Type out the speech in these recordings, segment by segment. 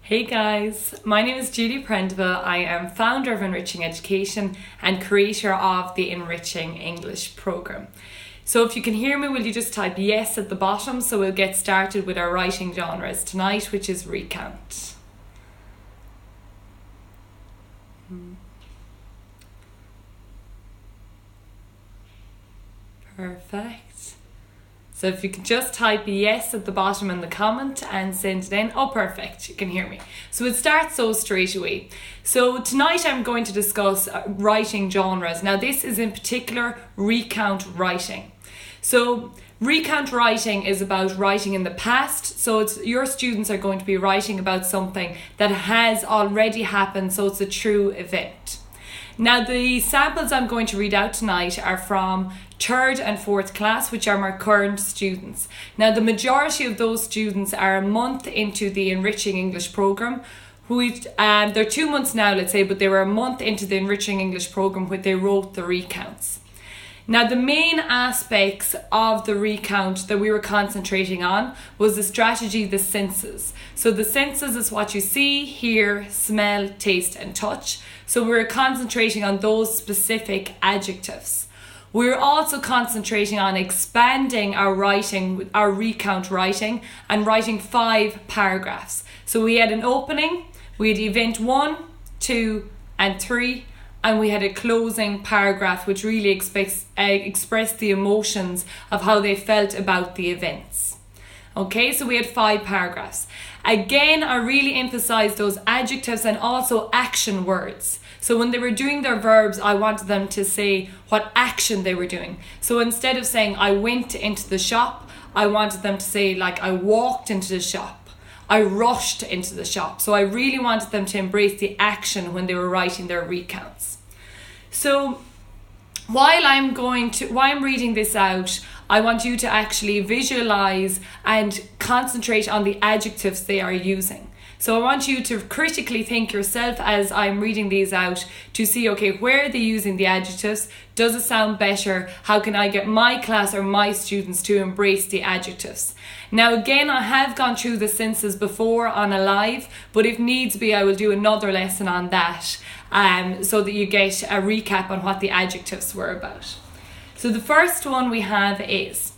Hey guys, my name is Julie Prendeville. I am founder of Enriching Education and creator of the Enriching English program. So if you can hear me, will you just type yes at the bottom so we'll get started with our writing genres tonight, which is recount. Perfect. So if you could just type yes at the bottom in the comment and send it in. Oh, perfect. You can hear me. So we'll start straight away. So tonight I'm going to discuss writing genres. Now this is in particular recount writing. So recount writing is about writing in the past. So your students are going to be writing about something that has already happened. So it's a true event. Now the samples I'm going to read out tonight are from 3rd and 4th class, which are my current students. Now the majority of those students are a month into the Enriching English program. They're 2 months now, let's say, but they were a month into the Enriching English program when they wrote the recounts. Now the main aspects of the recount that we were concentrating on was the strategy, the senses. So the senses is what you see, hear, smell, taste and touch. So we were concentrating on those specific adjectives. We were also concentrating on expanding our writing, our recount writing, and writing 5 paragraphs. So we had an opening, we had event 1, 2 and 3, and we had a closing paragraph which really expressed the emotions of how they felt about the events. Okay, so we had 5 paragraphs. Again, I really emphasised those adjectives and also action words. So when they were doing their verbs, I wanted them to say what action they were doing. So instead of saying I went into the shop, I wanted them to say like I walked into the shop, I rushed into the shop. So I really wanted them to embrace the action when they were writing their recounts. So while I'm reading this out, I want you to actually visualize and concentrate on the adjectives they are using. So I want you to critically think yourself as I'm reading these out to see, okay, where are they using the adjectives? Does it sound better? How can I get my class or my students to embrace the adjectives? Now again, I have gone through the senses before on a live, but if needs be, I will do another lesson on that so that you get a recap on what the adjectives were about. So the first one we have is,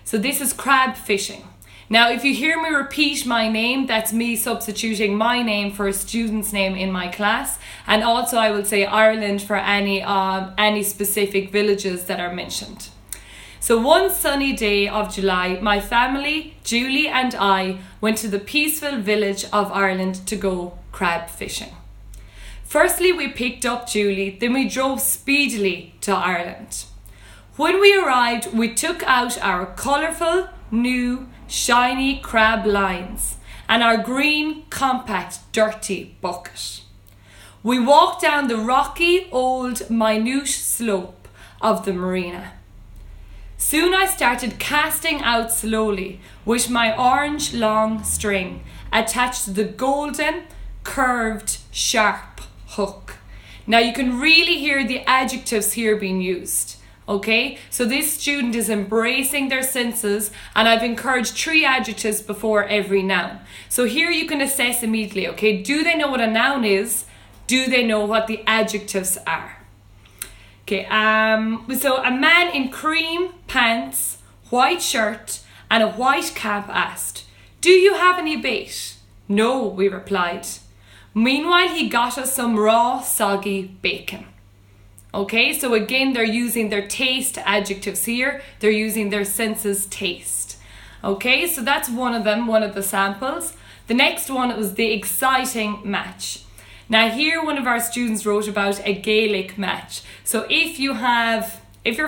so this is crab fishing. Now, if you hear me repeat my name, that's me substituting my name for a student's name in my class. And also I will say Ireland for any specific villages that are mentioned. So one sunny day of July, my family, Julie and I went to the peaceful village of Ireland to go crab fishing. Firstly, we picked up Julie, then we drove speedily to Ireland. When we arrived, we took out our colourful, new, shiny crab lines and our green, compact, dirty bucket. We walked down the rocky, old, minute slope of the marina. Soon I started casting out slowly with my orange long string attached to the golden, curved, sharp hook. Now you can really hear the adjectives here being used. Okay, so this student is embracing their senses, and I've encouraged 3 adjectives before every noun. So here you can assess immediately, okay, do they know what a noun is? Do they know what the adjectives are? Okay, so a man in cream pants, white shirt and a white cap asked, "Do you have any bait?" "No," we replied. Meanwhile, he got us some raw, soggy bacon. Okay, so again, they're using their taste adjectives here. They're using their senses taste. Okay, so that's one of them, one of the samples. The next one was the exciting match. Now here, one of our students wrote about a Gaelic match. So if you're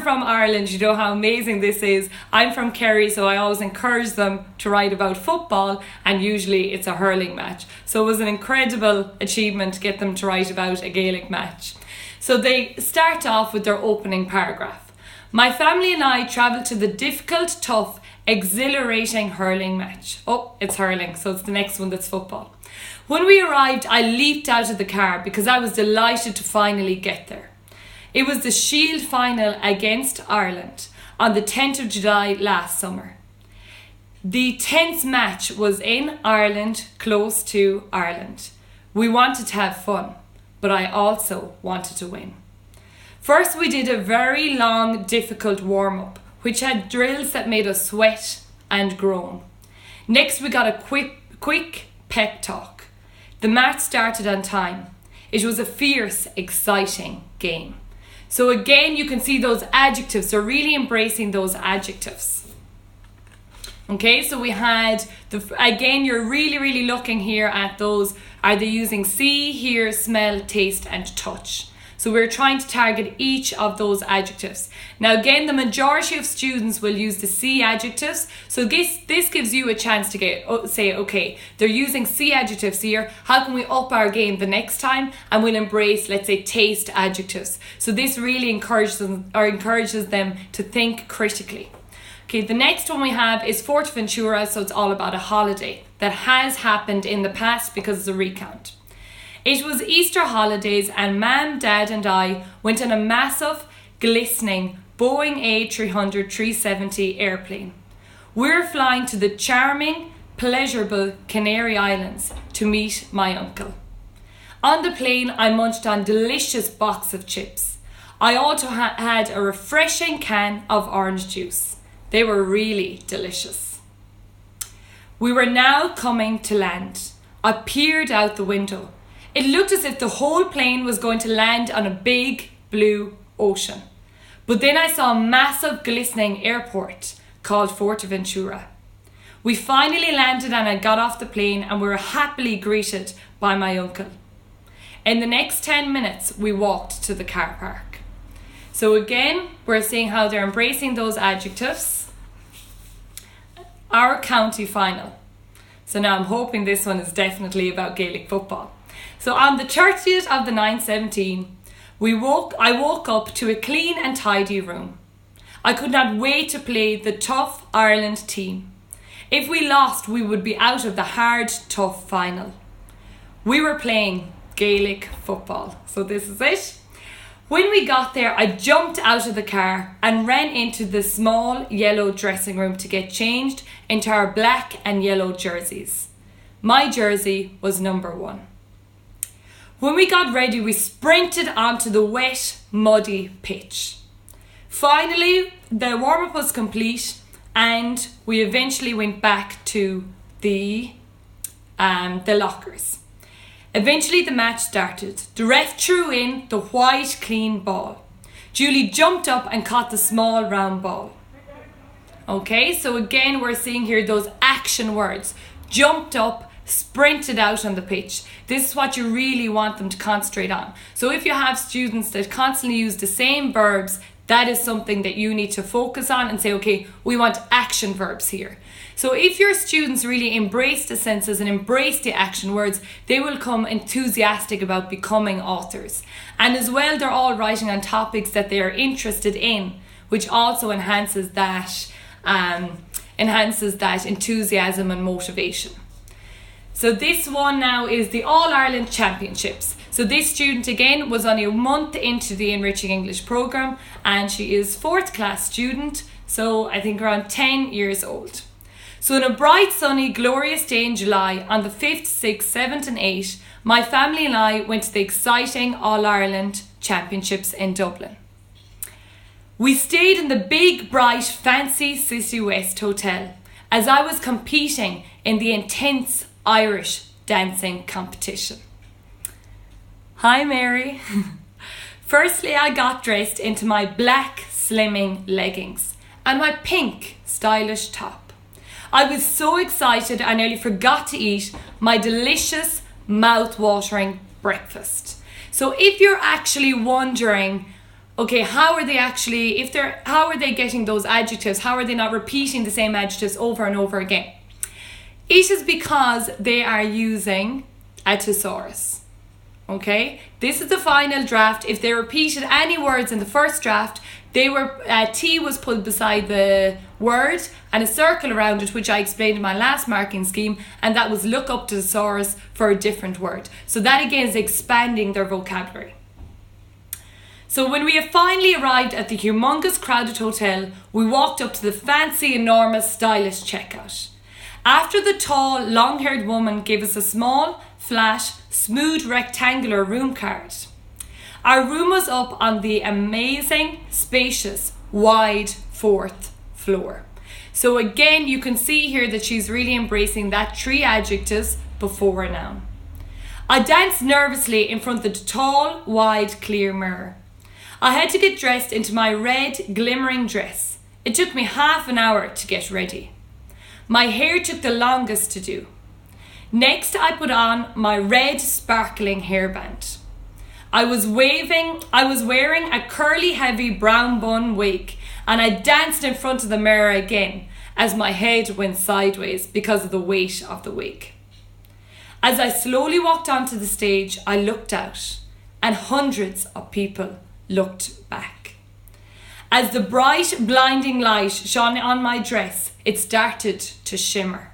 from Ireland, you know how amazing this is. I'm from Kerry, so I always encourage them to write about football, and usually it's a hurling match. So it was an incredible achievement to get them to write about a Gaelic match. So they start off with their opening paragraph. My family and I travelled to the difficult, tough, exhilarating hurling match. Oh, it's hurling, so it's the next one that's football. When we arrived, I leaped out of the car because I was delighted to finally get there. It was the Shield final against Ireland on the 10th of July last summer. The tense match was in Ireland, close to Ireland. We wanted to have fun, but I also wanted to win. First, we did a very long, difficult warm-up, which had drills that made us sweat and groan. Next, we got a quick pep talk. The match started on time. It was a fierce, exciting game. So again, you can see those adjectives. They're really embracing those adjectives. Okay, so we had, again, you're really looking here at those. Are they using see, hear, smell, taste, and touch? So we're trying to target each of those adjectives. Now again, the majority of students will use the see adjectives. So this gives you a chance to say, okay, they're using see adjectives here. How can we up our game the next time? And we'll embrace, let's say, taste adjectives. So this really encourages them to think critically. Okay, the next one we have is Forteventura. So it's all about a holiday that has happened in the past because it's a recount. It was Easter holidays and Mum, Dad and I went on a massive, glistening Boeing A300-370 airplane. We're flying to the charming, pleasurable Canary Islands to meet my uncle. On the plane, I munched on delicious box of chips. I also had a refreshing can of orange juice. They were really delicious. We were now coming to land. I peered out the window. It looked as if the whole plane was going to land on a big blue ocean. But then I saw a massive glistening airport called Forteventura. We finally landed and I got off the plane and we were happily greeted by my uncle. In the next 10 minutes, we walked to the car park. So again, we're seeing how they're embracing those adjectives. Our county final. So now I'm hoping this one is definitely about Gaelic football. So on the 30th of the 9/17, I woke up to a clean and tidy room. I could not wait to play the tough Ireland team. If we lost, we would be out of the hard, tough final. We were playing Gaelic football. So this is it. When we got there, I jumped out of the car and ran into the small yellow dressing room to get changed into our black and yellow jerseys. My jersey was number 1. When we got ready, we sprinted onto the wet, muddy pitch. Finally, the warm-up was complete and we eventually went back to the lockers. Eventually, the match started. The ref threw in the white, clean ball. Julie jumped up and caught the small, round ball. Okay, so again, we're seeing here those action words. Jumped up, sprinted out on the pitch. This is what you really want them to concentrate on. So if you have students that constantly use the same verbs, that is something that you need to focus on and say, okay, we want action verbs here. So if your students really embrace the senses and embrace the action words, they will come enthusiastic about becoming authors. And as well, they're all writing on topics that they are interested in, which also enhances that enthusiasm and motivation. So this one now is the All-Ireland Championships. So this student again was only a month into the Enriching English programme and she is 4th class student, so I think around 10 years old. So on a bright, sunny, glorious day in July, on the 5th, 6th, 7th and 8th, my family and I went to the exciting All-Ireland Championships in Dublin. We stayed in the big, bright, fancy City West Hotel as I was competing in the intense Irish dancing competition. Hi Mary. Firstly, I got dressed into my black slimming leggings and my pink stylish top. I was so excited I nearly forgot to eat my delicious mouth-watering breakfast. So if you're actually wondering, okay, how are they getting those adjectives? How are they not repeating the same adjectives over and over again? It is because they are using a thesaurus. Okay, this is the final draft. If they repeated any words in the first draft, T was put beside the word and a circle around it, which I explained in my last marking scheme, and that was look up to the thesaurus for a different word. So that again is expanding their vocabulary. So when we have finally arrived at the humongous crowded hotel, we walked up to the fancy, enormous, stylish checkout. After the tall, long-haired woman gave us a small, flat, smooth rectangular room card. Our room was up on the amazing, spacious, wide 4th floor. So again, you can see here that she's really embracing that 3 adjectives before a noun. I danced nervously in front of the tall, wide, clear mirror. I had to get dressed into my red, glimmering dress. It took me half an hour to get ready. My hair took the longest to do. Next, I put on my red, sparkling hairband. I was wearing a curly, heavy brown bun wig, and I danced in front of the mirror again as my head went sideways because of the weight of the wig. As I slowly walked onto the stage, I looked out, and hundreds of people looked back. As the bright, blinding light shone on my dress, it started to shimmer.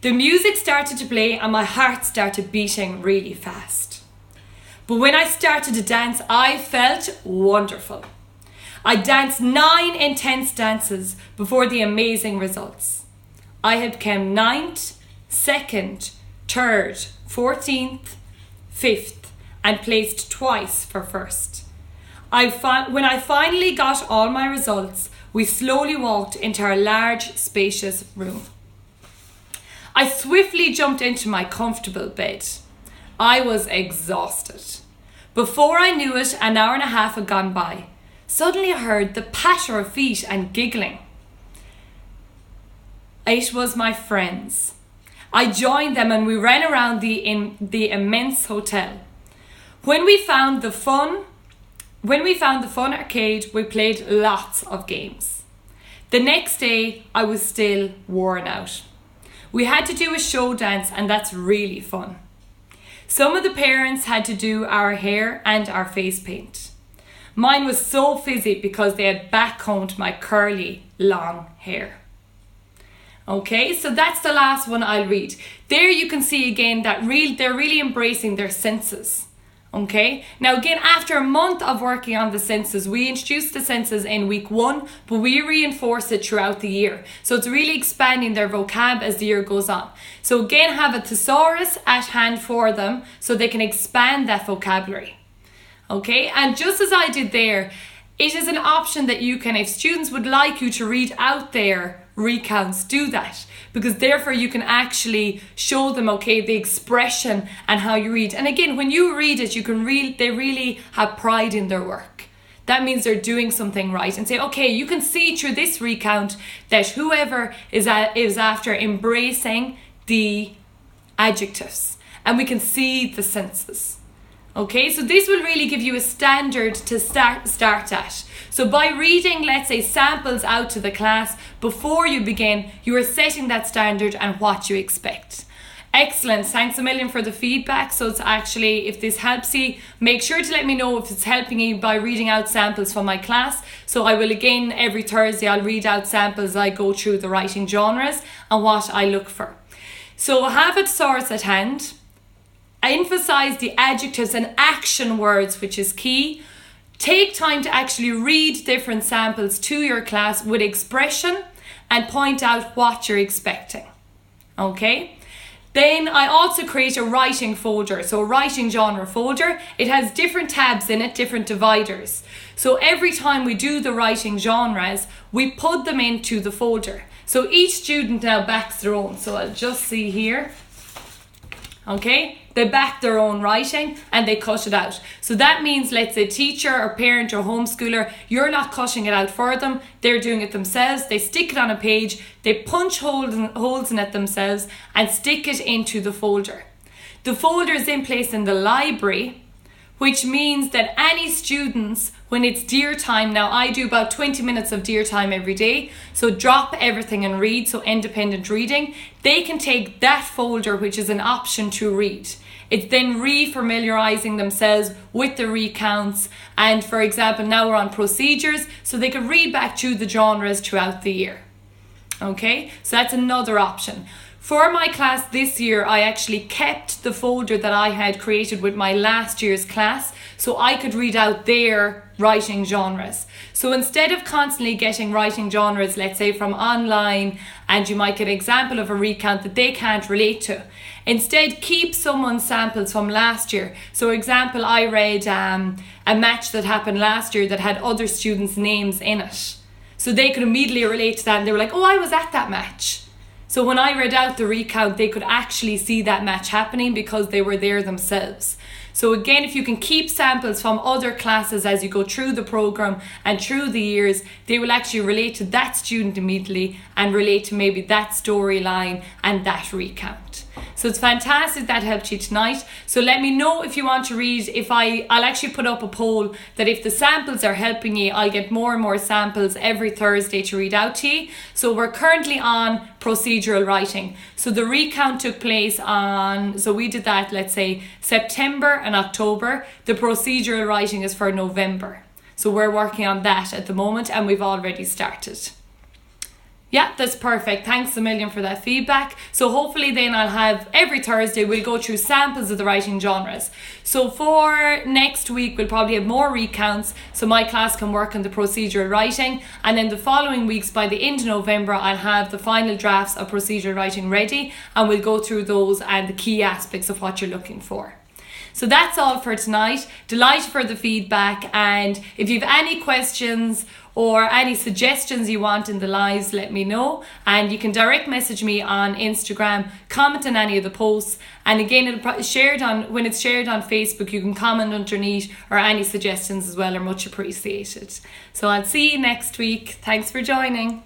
The music started to play and my heart started beating really fast. But when I started to dance, I felt wonderful. I danced 9 intense dances before the amazing results. I had come 9th, 2nd, 3rd, 14th, 5th, and placed twice for 1st. When I finally got all my results, we slowly walked into our large, spacious room. I swiftly jumped into my comfortable bed. I was exhausted. Before I knew it, an hour and a half had gone by. Suddenly I heard the patter of feet and giggling. It was my friends. I joined them and we ran around the immense hotel. When we found the fun arcade, we played lots of games. The next day, I was still worn out. We had to do a show dance and that's really fun. Some of the parents had to do our hair and our face paint. Mine was so fizzy because they had backcombed my curly, long hair. Okay, so that's the last one I'll read. There you can see again that they're really embracing their senses. Okay, now again, after a month of working on the senses, we introduced the senses in week 1, but we reinforce it throughout the year. So it's really expanding their vocab as the year goes on. So again, have a thesaurus at hand for them so they can expand that vocabulary. Okay, and just as I did there, it is an option that you can, if students would like you to read out their recounts, do that, because therefore you can actually show them, okay, the expression and how you read. And again, when you read it, they really have pride in their work. That means they're doing something right, and say, okay, you can see through this recount that whoever is after embracing the adjectives, and we can see the senses. Okay, so this will really give you a standard to start at. So by reading, let's say, samples out to the class before you begin, you are setting that standard and what you expect. Excellent. Thanks a million for the feedback. So it's actually, if this helps you, make sure to let me know if it's helping you by reading out samples from my class. So I will again, every Thursday, I'll read out samples. I go through the writing genres and what I look for. So have a thesaurus at hand. I emphasize the adjectives and action words, which is key. Take time to actually read different samples to your class with expression and point out what you're expecting. Okay? Then I also create a writing folder, so a writing genre folder. It has different tabs in it, different dividers. So every time we do the writing genres, we put them into the folder. So each student now backs their own. So I'll just see here. Okay, they back their own writing and they cut it out. So that means, let's say, teacher or parent or homeschooler, you're not cutting it out for them. They're doing it themselves. They stick it on a page, they punch holes in it themselves and stick it into the folder. The folder is in place in the library, which means that any students, when it's dear time, now I do about 20 minutes of dear time every day, so drop everything and read, so independent reading, they can take that folder, which is an option to read. It's then re-familiarising themselves with the recounts, and for example, now we're on procedures, so they can read back through the genres throughout the year. Okay, so that's another option. For my class this year, I actually kept the folder that I had created with my last year's class so I could read out their writing genres. So instead of constantly getting writing genres, let's say from online, and you might get an example of a recount that they can't relate to, instead keep someone's samples from last year. So example, I read a match that happened last year that had other students' names in it. So they could immediately relate to that and they were like, oh, I was at that match. So when I read out the recount, they could actually see that match happening because they were there themselves. So again, if you can keep samples from other classes as you go through the program and through the years, they will actually relate to that student immediately and relate to maybe that storyline and that recount. So it's fantastic that helped you tonight. So let me know if you want to read. I'll actually put up a poll that if the samples are helping you, I'll get more and more samples every Thursday to read out to you. So we're currently on procedural writing. So the recount took place so we did that, let's say, September and October. The procedural writing is for November. So we're working on that at the moment and we've already started. Yeah, that's perfect. Thanks a million for that feedback. So hopefully then I'll have every Thursday we'll go through samples of the writing genres. So for next week we'll probably have more recounts so my class can work on the procedural writing, and then the following weeks by the end of November I'll have the final drafts of procedural writing ready and we'll go through those and the key aspects of what you're looking for. So that's all for tonight. Delighted for the feedback, and if you have any questions or any suggestions you want in the lives, let me know, and you can direct message me on Instagram, comment on any of the posts, and again when it's shared on Facebook you can comment underneath, or any suggestions as well are much appreciated. So I'll see you next week. Thanks for joining.